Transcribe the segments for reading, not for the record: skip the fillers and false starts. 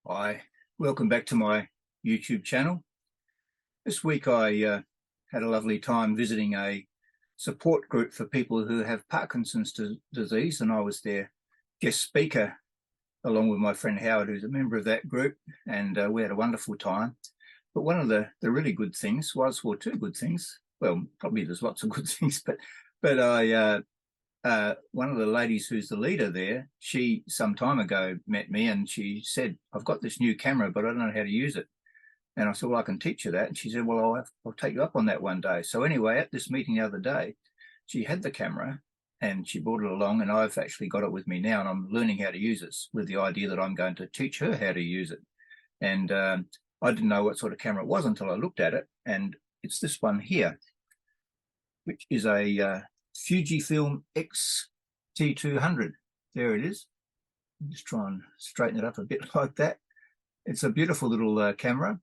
Hi, welcome back to my YouTube channel. This week I had a lovely time visiting a support group for people who have Parkinson's disease, and I was their guest speaker along with my friend Howard, who's a member of that group, and we had a wonderful time. But one of the really good things was, well, two good things. Well, probably there's lots of good things, but one of the ladies who's the leader there, she some time ago met me and she said, I've got this new camera, but I don't know how to use it. And I said, well, I can teach you that. And she said, well, I'll take you up on that one day. So anyway, at this meeting the other day, she had the camera and she brought it along, and I've actually got it with me now, and I'm learning how to use it with the idea that I'm going to teach her how to use it. And I didn't know what sort of camera it was until I looked at it. And it's this one here, which is a Fuji Film X-T200. There it is. Just try and straighten it up a bit like that. It's a beautiful little camera.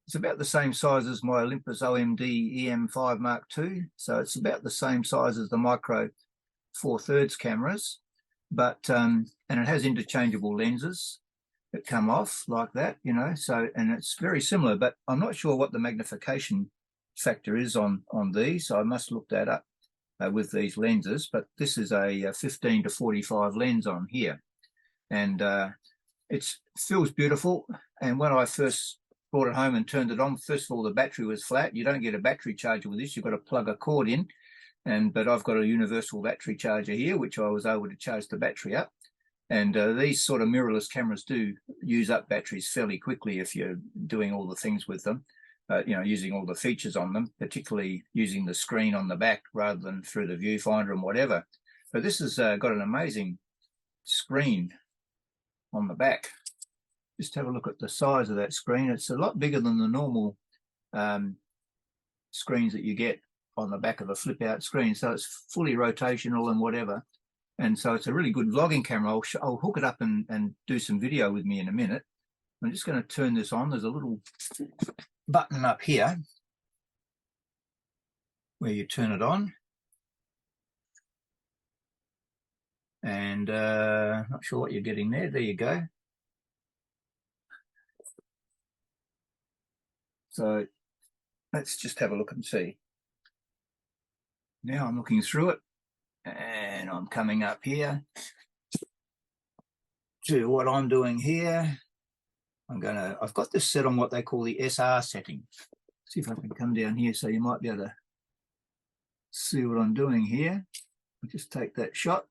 It's about the same size as my Olympus OMD EM5 Mark II. So it's about the same size as the Micro 4/3 cameras, but and it has interchangeable lenses that come off like that, you know. So, and it's very similar, but I'm not sure what the magnification factor is on these. So I must look that up with these lenses. But this is a 15 to 45 lens on here, and it feels beautiful. And when I first brought it home and turned it on, first of all, the battery was flat. You don't get a battery charger with this. You've got to plug a cord in. But I've got a universal battery charger here, which I was able to charge the battery up. And these sort of mirrorless cameras do use up batteries fairly quickly if you're doing all the things with them, you know, using all the features on them, particularly using the screen on the back rather than through the viewfinder and whatever. But this has got an amazing screen on the back. Just have a look at the size of that screen. It's a lot bigger than the normal screens that you get on the back of a flip out screen. So it's fully rotational and whatever. And so it's a really good vlogging camera. I'll hook it up and do some video with me in a minute. I'm just going to turn this on. There's a little button up here where you turn it on. And not sure what you're getting there. There you go. So let's just have a look and see. Now I'm looking through it, and I'm coming up here to what I'm doing here. I've got this set on what they call the SR setting. See if I can come down here so you might be able to see what I'm doing here. I'll just take that shot.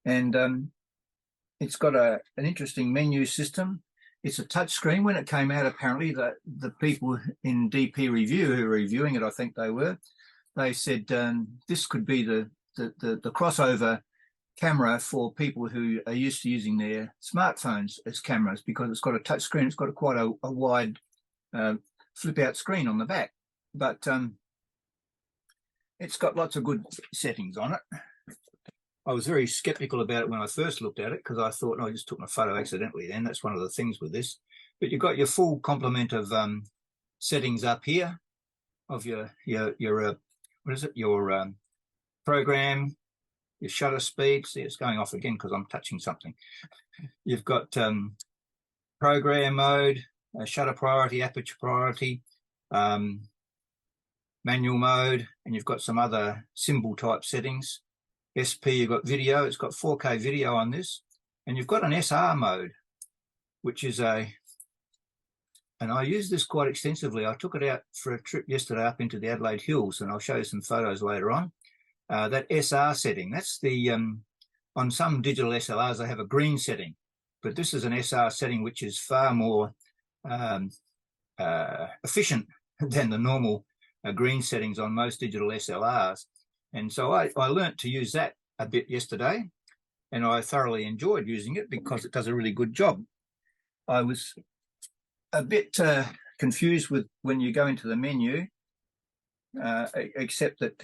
And it's got an interesting menu system. It's a touch screen. When it came out, apparently the people in DP Review who were reviewing it, I think they said this could be the crossover camera for people who are used to using their smartphones as cameras, because it's got a touch screen. It's got quite a wide flip out screen on the back, but it's got lots of good settings on it. I was very skeptical about it when I first looked at it, because I thought, I just took my photo accidentally then. That's one of the things with this. But you've got your full complement of settings up here of your what is it? Your program, your shutter speed. See, it's going off again because I'm touching something. You've got program mode, shutter priority, aperture priority, manual mode, and you've got some other symbol type settings. SP, you've got video. It's got 4K video on this, and you've got an SR mode, which is and I use this quite extensively. I took it out for a trip yesterday up into the Adelaide Hills, and I'll show you some photos later on. That SR setting, that's the on some digital SLRs they have a green setting, but this is an SR setting which is far more efficient than the normal green settings on most digital SLRs. And so I learnt to use that a bit yesterday, and I thoroughly enjoyed using it because it does a really good job. I was a bit confused with when you go into the menu, except that,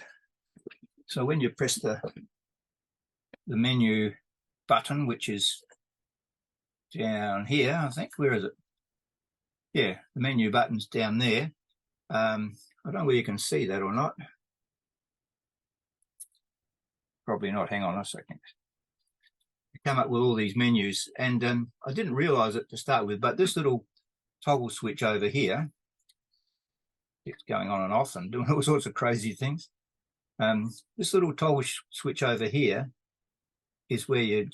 so when you press the menu button, which is down here, I think, where is it? Yeah, the menu button's down there. I don't know whether you can see that or not. Probably not. Hang on a second. come up with all these menus, and I didn't realize it to start with, but this little toggle switch over here, it's going on and off and doing all sorts of crazy things. This little toggle switch over here is where you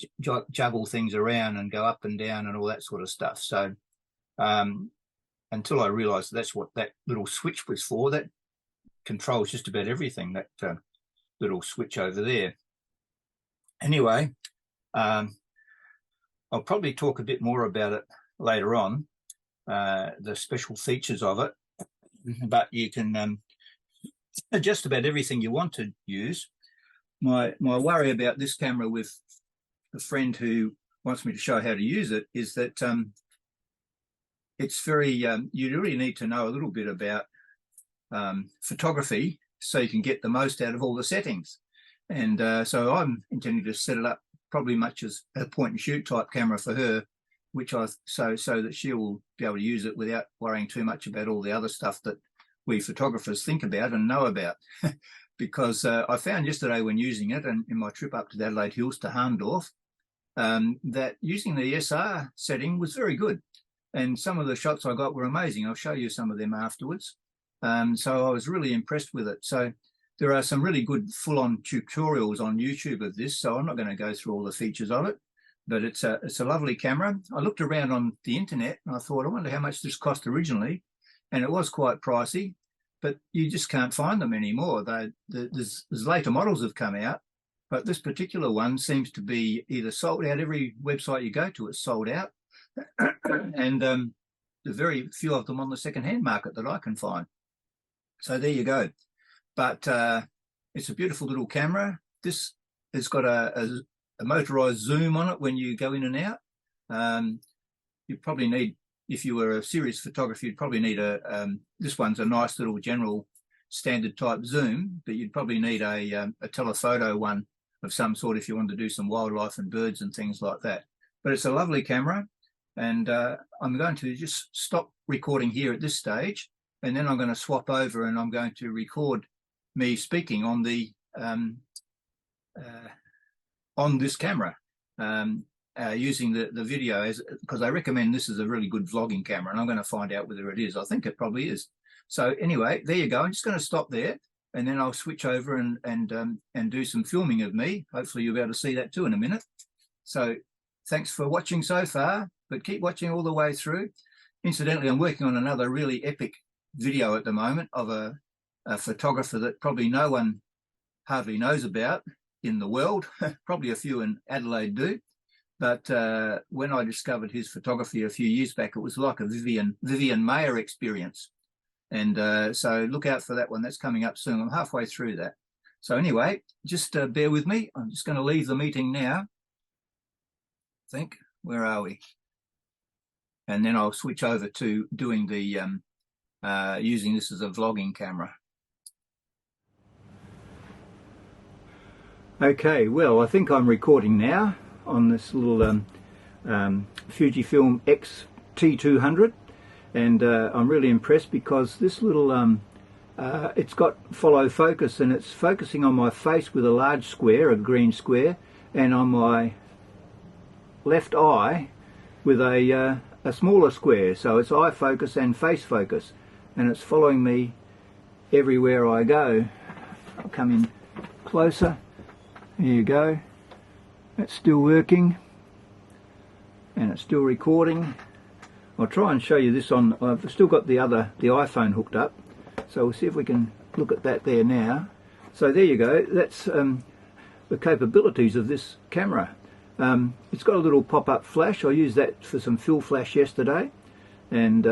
juggle things around and go up and down and all that sort of stuff. So until I realized that's what that little switch was for, that controls just about everything, that little switch over there. Anyway, I'll probably talk a bit more about it later on, the special features of it, but you can just about everything you want to use. My worry about this camera with a friend who wants me to show how to use it is that it's very, you really need to know a little bit about photography so you can get the most out of all the settings. And so I'm intending to set it up probably much as a point and shoot type camera for her, which so that she will be able to use it without worrying too much about all the other stuff that we photographers think about and know about. Because I found yesterday when using it, and in my trip up to the Adelaide Hills to Harndorf, that using the SR setting was very good. And some of the shots I got were amazing. I'll show you some of them afterwards. So I was really impressed with it. So there are some really good full-on tutorials on YouTube of this, so I'm not going to go through all the features of it, but it's a lovely camera. I looked around on the internet and I thought, I wonder how much this cost originally, and it was quite pricey, but you just can't find them anymore. There's later models have come out, but this particular one seems to be either sold out. Every website you go to, it's sold out, and there's very few of them on the second-hand market that I can find. So there you go. But it's a beautiful little camera. This has got a motorized zoom on it when you go in and out. You probably need, if you were a serious photographer, you'd probably need this one's a nice little general standard type zoom, but you'd probably need a telephoto one of some sort if you wanted to do some wildlife and birds and things like that. But it's a lovely camera, and I'm going to just stop recording here at this stage, and then I'm going to swap over and I'm going to record me speaking on the on this camera, using the video, because I recommend this is a really good vlogging camera, and I'm going to find out whether it is. I think it probably is. So anyway, there you go. I'm just going to stop there, and then I'll switch over and do some filming of me. Hopefully you'll be able to see that too in a minute. So thanks for watching so far, but keep watching all the way through. Incidentally, I'm working on another really epic video at the moment of a photographer that probably no one hardly knows about in the world. Probably a few in Adelaide do. But when I discovered his photography a few years back, it was like a Vivian Mayer experience. And so look out for that one. That's coming up soon. I'm halfway through that. So anyway, just bear with me. I'm just going to leave the meeting now. I think, where are we? And then I'll switch over to doing the using this as a vlogging camera. Okay, well, I think I'm recording now on this little Fuji Film X-T200, and I'm really impressed because this little it's got follow focus, and it's focusing on my face with a large square, a green square, and on my left eye with a smaller square. So it's eye focus and face focus, and it's following me everywhere I go. I'll come in closer. There you go. It's still working, and it's still recording. I'll try and show you this on. I've still got the iPhone hooked up, so we'll see if we can look at that there now. So there you go. That's the capabilities of this camera. It's got a little pop-up flash. I used that for some fill flash yesterday, and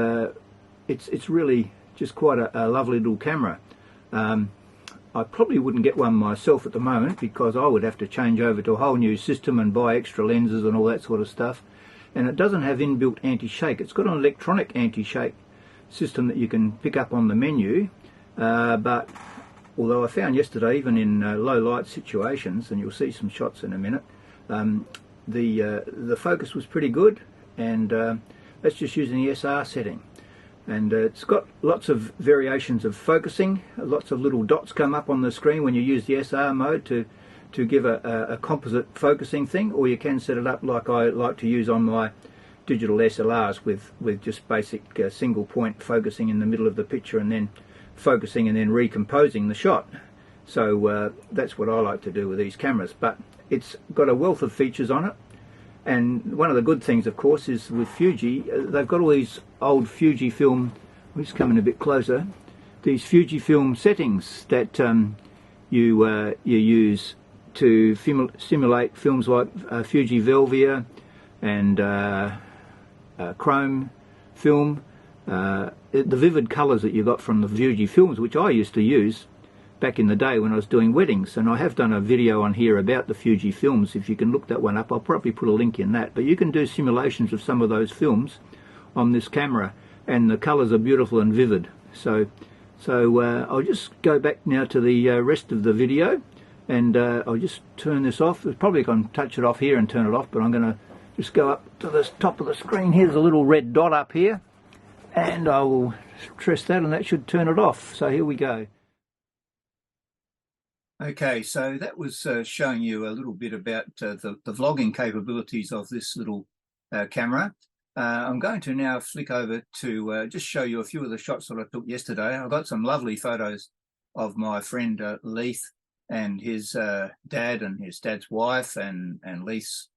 it's really just quite a lovely little camera. I probably wouldn't get one myself at the moment because I would have to change over to a whole new system and buy extra lenses and all that sort of stuff. And it doesn't have inbuilt anti-shake. It's got an electronic anti-shake system that you can pick up on the menu. But although I found yesterday, even in low light situations, and you'll see some shots in a minute, the focus was pretty good, and that's just using the SR setting. And it's got lots of variations of focusing. Lots of little dots come up on the screen when you use the SR mode to to give a composite focusing thing, or you can set it up like I like to use on my digital SLRs with just basic single point focusing in the middle of the picture and then focusing and then recomposing the shot. So that's what I like to do with these cameras, but it's got a wealth of features on it. And one of the good things, of course, is with Fuji, they've got all these old Fuji film, we'll just come in a bit closer, these Fuji film settings that you use to simulate films like Fuji Velvia and chrome film, the vivid colours that you got from the Fuji films, which I used to use back in the day when I was doing weddings. And I have done a video on here about the Fuji films. If you can look that one up, I'll probably put a link in that. But you can do simulations of some of those films on this camera, and the colours are beautiful and vivid. So I'll just go back now to the rest of the video, and I'll just turn this off. Probably I can touch it off here and turn it off, but I'm going to just go up to the top of the screen. Here's a little red dot up here, and I will press that and that should turn it off. So here we go. Okay, so that was showing you a little bit about the vlogging capabilities of this little camera. I'm going to now flick over to just show you a few of the shots that I took yesterday. I got some lovely photos of my friend Leith and his dad and his dad's wife and Leith's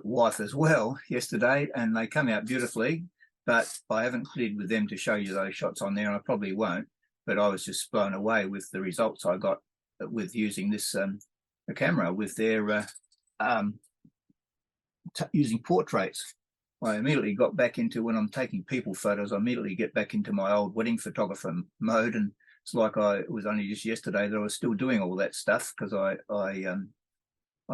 wife as well yesterday, and they come out beautifully, but I haven't cleared with them to show you those shots on there, and I probably won't, but I was just blown away with the results I got with using this camera with their using portraits. I immediately got back into, when I'm taking people photos, I immediately get back into my old wedding photographer mode, and it's like it was only just yesterday that I was still doing all that stuff, because I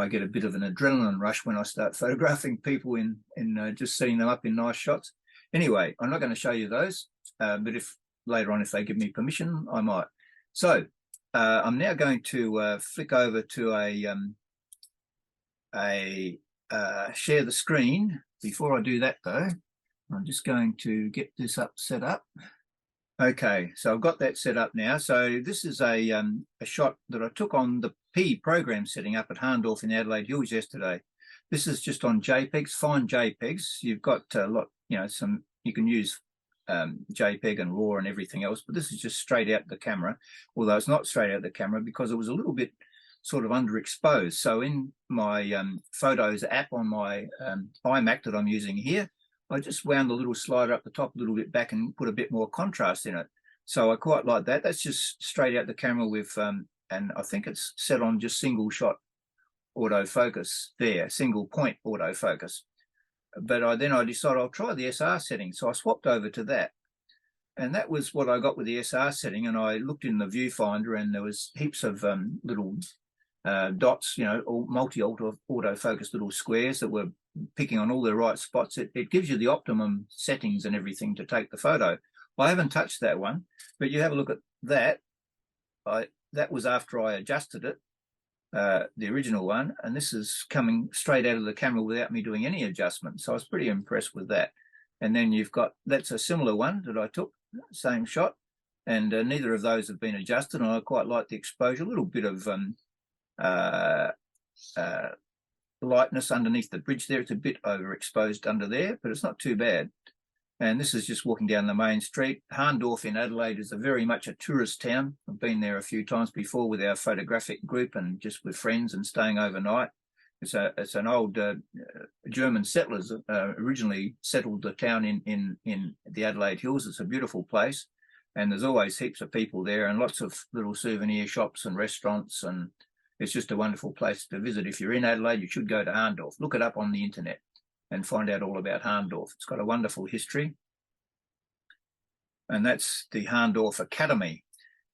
get a bit of an adrenaline rush when I start photographing people in just setting them up in nice shots. Anyway, I'm not going to show you those, but if later on, if they give me permission, I might. So I'm now going to flick over to share the screen. Before I do that, though, I'm just going to get this set up. Okay, so I've got that set up now. So this is a shot that I took on the P program setting up at Harndorf in Adelaide Hills yesterday. This is just on JPEGs, fine JPEGs. You've got a lot, some, you can use JPEG and RAW and everything else, but this is just straight out the camera, although it's not straight out the camera because it was a little bit sort of underexposed. So in my Photos app on my iMac that I'm using here, I just wound the little slider up the top a little bit back and put a bit more contrast in it. So I quite like that. That's just straight out the camera with, and I think it's set on just single shot autofocus there, single point autofocus. But then I decided I'll try the SR setting. So I swapped over to that. And that was what I got with the SR setting. And I looked in the viewfinder and there was heaps of little dots, all multi-autofocus little squares that were picking on all the right spots. It gives you the optimum settings and everything to take the photo. I haven't touched that one, but you have a look at that. That was after I adjusted it, the original one, and this is coming straight out of the camera without me doing any adjustment. So I was pretty impressed with that. And then you've got, that's a similar one that I took, same shot, and neither of those have been adjusted, and I quite like the exposure, a little bit of lightness underneath the bridge there. It's a bit overexposed under there, but it's not too bad. And this is just walking down the main street. Harndorf in Adelaide is very much a tourist town. I've been there a few times before with our photographic group and just with friends and staying overnight. It's an old German settlers originally settled the town in the Adelaide Hills. It's a beautiful place, and there's always heaps of people there and lots of little souvenir shops and restaurants, and it's just a wonderful place to visit. If you're in Adelaide, you should go to Harndorf. Look it up on the internet and find out all about Harndorf. It's got a wonderful history. And that's the Harndorf Academy.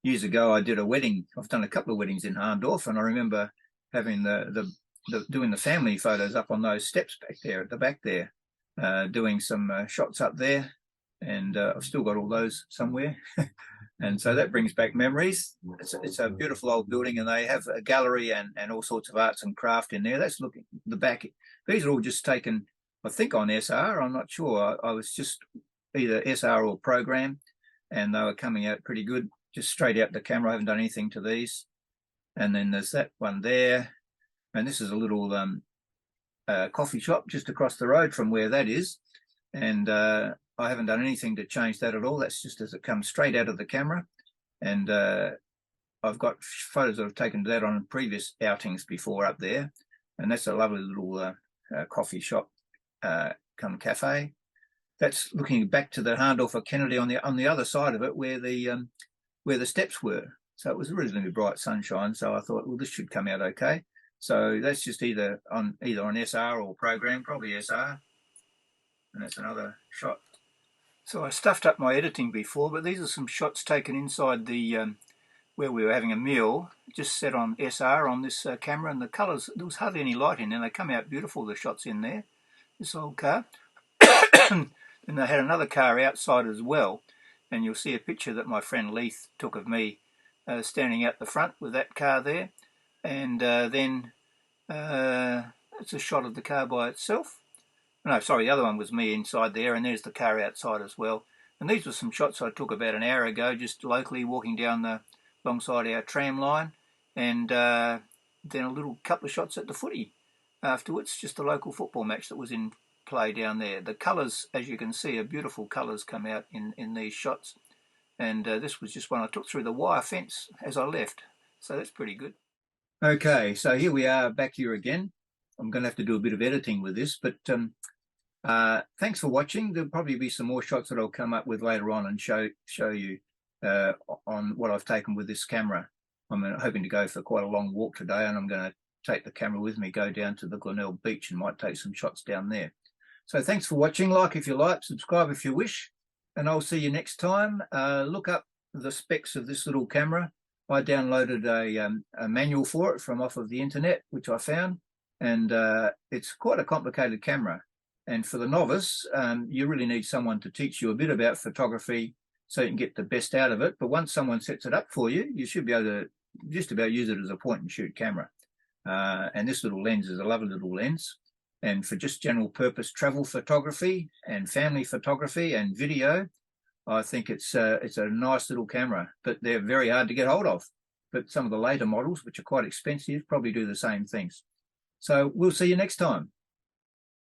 Years ago, I did a wedding. I've done a couple of weddings in Harndorf, and I remember having doing the family photos up on those steps back there at the back there, doing some shots up there. And I've still got all those somewhere. And so that brings back memories. It's a beautiful old building, and they have a gallery and all sorts of arts and craft in there. That's looking the back. These are all just taken, I think, on SR. I'm not sure. I was just either SR or program, and they were coming out pretty good, just straight out the camera. I haven't done anything to these. and then there's that one there, and this is a little coffee shop just across the road from where that is, and I haven't done anything to change that at all. That's just as it comes straight out of the camera, and I've got photos that I've taken that on previous outings before up there, and that's a lovely little coffee shop come cafe. That's looking back to the Hahndorfer Kennedy on the other side of it, where the steps were. So it was reasonably bright sunshine. So I thought, well, this should come out okay. So that's just either on SR or program, probably SR. And that's another shot. So I stuffed up my editing before, but these are some shots taken inside the where we were having a meal, just set on SR on this camera, and the colours, there was hardly any light in there. They come out beautiful, the shots in there, this old car. And they had another car outside as well, and you'll see a picture that my friend Leith took of me standing out the front with that car there, and then it's a shot of the car by itself. No, sorry, the other one was me inside there, and there's the car outside as well. And these were some shots I took about an hour ago, just locally walking down alongside our tram line, and then a little couple of shots at the footy afterwards, just a local football match that was in play down there. The colours, as you can see, are beautiful colours come out in these shots, and this was just one I took through the wire fence as I left, so that's pretty good. Okay, so here we are back here again. I'm going to have to do a bit of editing with this, but thanks for watching. There'll probably be some more shots that I'll come up with later on and show you on what I've taken with this camera. I'm hoping to go for quite a long walk today, and I'm going to take the camera with me, go down to the Glenelg beach, and might take some shots down there. So thanks for watching. Like if you like, subscribe if you wish, and I'll see you next time. Look up the specs of this little camera. I downloaded a manual for it from off of the internet, which I found, and it's quite a complicated camera. And for the novice, you really need someone to teach you a bit about photography so you can get the best out of it. But once someone sets it up for you, you should be able to just about use it as a point and shoot camera. And this little lens is a lovely little lens. And for just general purpose travel photography and family photography and video, I think it's a nice little camera, but they're very hard to get hold of. But some of the later models, which are quite expensive, probably do the same things. So we'll see you next time.